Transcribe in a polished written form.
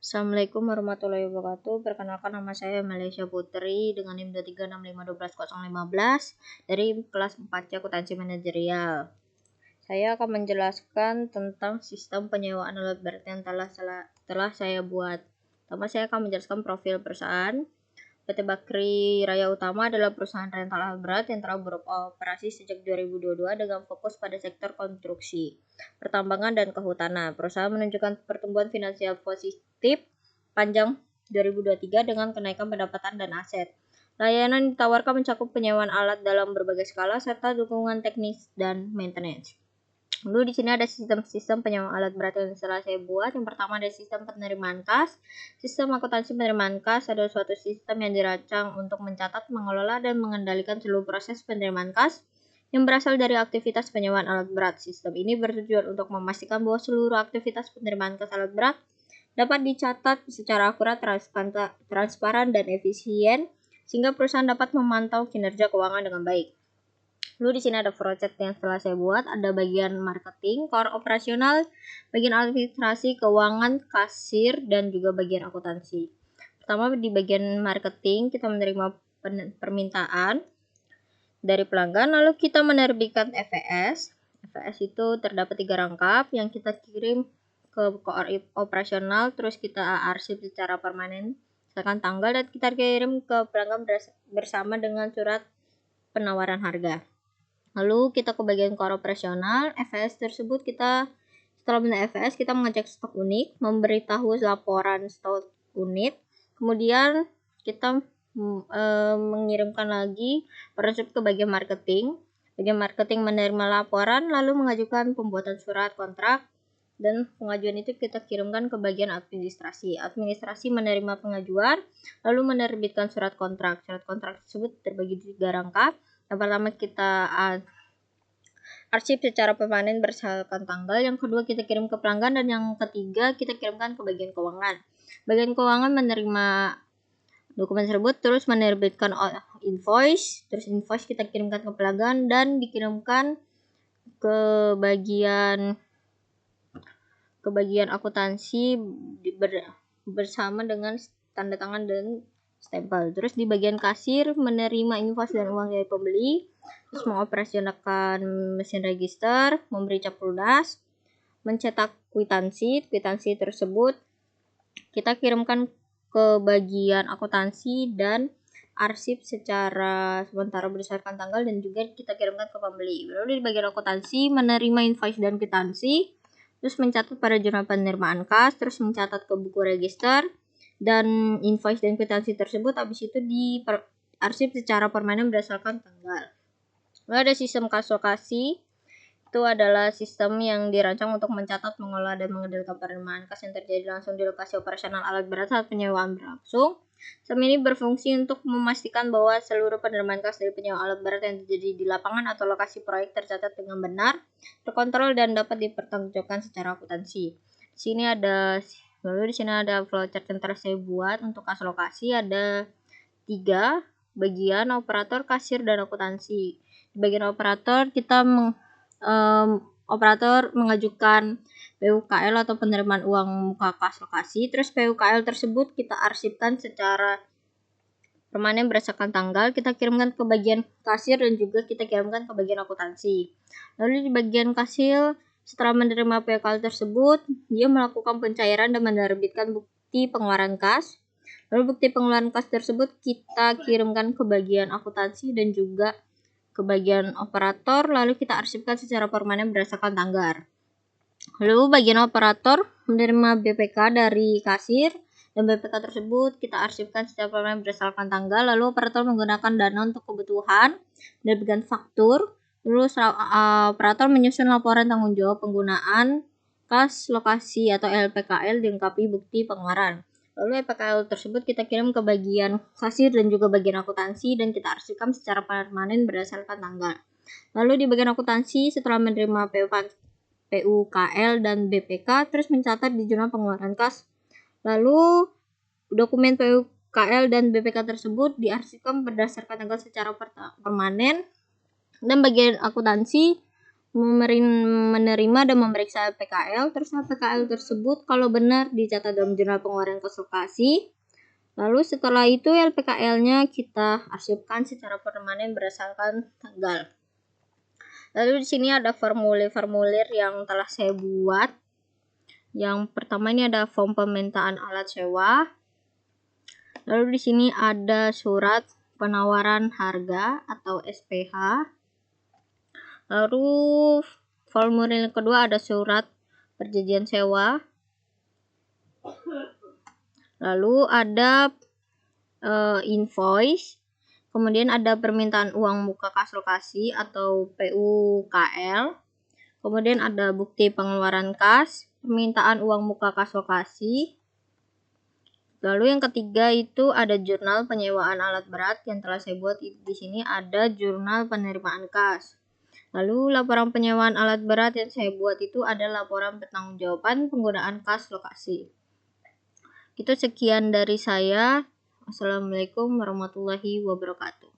Assalamualaikum warahmatullahi wabarakatuh. Perkenalkan, nama saya Malaysia Putri dengan NIM 236512015 dari kelas 4 Akuntansi Manajerial. Saya akan menjelaskan tentang sistem penyewaan alat berat yang telah saya buat. Pertama, saya akan menjelaskan profil perusahaan. PT Bakri Raya Utama adalah perusahaan rental alat berat yang telah beroperasi sejak 2022 dengan fokus pada sektor konstruksi, pertambangan, dan kehutanan. Perusahaan menunjukkan pertumbuhan finansial positif panjang 2023 dengan kenaikan pendapatan dan aset. Layanan yang ditawarkan mencakup penyewaan alat dalam berbagai skala serta dukungan teknis dan maintenance. Lalu di sini ada sistem-sistem penyewaan alat berat yang telah saya buat. Yang pertama ada sistem penerimaan kas. Sistem akuntansi penerimaan kas adalah suatu sistem yang dirancang untuk mencatat, mengelola, dan mengendalikan seluruh proses penerimaan kas yang berasal dari aktivitas penyewaan alat berat. Sistem ini bertujuan untuk memastikan bahwa seluruh aktivitas penerimaan kas alat berat dapat dicatat secara akurat, transparan, dan efisien, sehingga perusahaan dapat memantau kinerja keuangan dengan baik. Lalu di sini ada flowchart yang setelah saya buat, ada bagian marketing, core operasional, bagian administrasi, keuangan, kasir, dan juga bagian akuntansi. Pertama di bagian marketing, kita menerima permintaan dari pelanggan, lalu kita menerbitkan FVS. FVS itu terdapat 3 rangkap yang kita kirim ke core operasional, terus kita arsip secara permanen, misalkan tanggal, dan kita kirim ke pelanggan bersama dengan surat penawaran harga. Lalu kita ke bagian core operasional. FVS tersebut setelah menerima FVS kita mengecek stok unit, memberitahu laporan stok unit, kemudian kita mengirimkan lagi proses ke bagian marketing. Bagian marketing menerima laporan lalu mengajukan pembuatan surat kontrak, dan pengajuan itu kita kirimkan ke bagian administrasi. Administrasi menerima pengajuan lalu menerbitkan surat kontrak. Surat kontrak tersebut terbagi di 3 rangkap. Yang pertama kita arsip secara permanen berdasarkan tanggal, yang kedua kita kirim ke pelanggan, dan yang ketiga kita kirimkan ke bagian keuangan. Bagian keuangan menerima dokumen tersebut, terus menerbitkan invoice, terus invoice kita kirimkan ke pelanggan dan dikirimkan ke bagian akuntansi bersama dengan tanda tangan dan stempel. Terus di bagian kasir menerima invoice dan uang dari pembeli, terus mengoperasionalkan mesin register, memberi cap lunas, mencetak kwitansi tersebut kita kirimkan ke bagian akuntansi dan arsip secara sementara berdasarkan tanggal, dan juga kita kirimkan ke pembeli. Lalu di bagian akuntansi menerima invoice dan kwitansi, terus mencatat pada jurnal penerimaan kas, terus mencatat ke buku register dan invoice dan kwitansi tersebut, habis itu diarsip secara permanen berdasarkan tanggal. Lalu ada sistem kas lokasi. Itu adalah sistem yang dirancang untuk mencatat, mengelola, dan mengendalikan penerimaan kas yang terjadi langsung di lokasi operasional alat berat saat penyewaan berlangsung. Sistem ini berfungsi untuk memastikan bahwa seluruh penerimaan kas dari penyewaan alat berat yang terjadi di lapangan atau lokasi proyek tercatat dengan benar, terkontrol, dan dapat dipertanggungjawabkan secara akuntansi. Lalu di sini ada flowchart yang telah saya buat untuk kas lokasi. Ada 3 bagian: operator, kasir, dan akuntansi. Di bagian operator kita operator mengajukan PUKL atau penerimaan uang muka kas lokasi. Terus PUKL tersebut kita arsipkan secara permanen berdasarkan tanggal, kita kirimkan ke bagian kasir, dan juga kita kirimkan ke bagian akuntansi. Lalu di bagian kasir, setelah menerima PUKL tersebut, dia melakukan pencairan dan menerbitkan bukti pengeluaran kas. Lalu bukti pengeluaran kas tersebut kita kirimkan ke bagian akuntansi dan juga ke bagian operator, lalu kita arsipkan secara permanen berdasarkan tanggal. Lalu bagian operator menerima BPK dari kasir, dan BPK tersebut kita arsipkan secara permanen berdasarkan tanggal. Lalu operator menggunakan dana untuk kebutuhan dan bagian faktur. Lalu operator menyusun laporan tanggung jawab penggunaan kas lokasi atau LPKL dilengkapi bukti pengeluaran. Lalu LPKL tersebut kita kirim ke bagian kasir dan juga bagian akuntansi, dan kita arsipkan secara permanen berdasarkan tanggal. Lalu di bagian akuntansi, setelah menerima PUKL dan BPK, terus mencatat di jurnal pengeluaran kas. Lalu dokumen PUKL dan BPK tersebut diarsipkan berdasarkan tanggal secara permanen. Dan bagian akuntansi menerima dan memeriksa PKL. Terus PKL tersebut kalau benar dicatat dalam jurnal pengeluaran kos lokasi. Lalu setelah itu LPKL-nya kita arsipkan secara permanen berdasarkan tanggal. Lalu di sini ada formulir-formulir yang telah saya buat. Yang pertama ini ada form permintaan alat sewa. Lalu di sini ada surat penawaran harga atau SPH. Lalu formulir yang kedua ada surat perjanjian sewa. Lalu ada invoice. Kemudian ada permintaan uang muka kas lokasi atau PUKL. Kemudian ada bukti pengeluaran kas, permintaan uang muka kas lokasi. Lalu yang ketiga itu ada jurnal penyewaan alat berat yang telah saya buat di sini ada jurnal penerimaan kas. Lalu laporan penyewaan alat berat yang saya buat itu ada laporan pertanggungjawaban penggunaan kas lokasi. Itu sekian dari saya. Wassalamualaikum warahmatullahi wabarakatuh.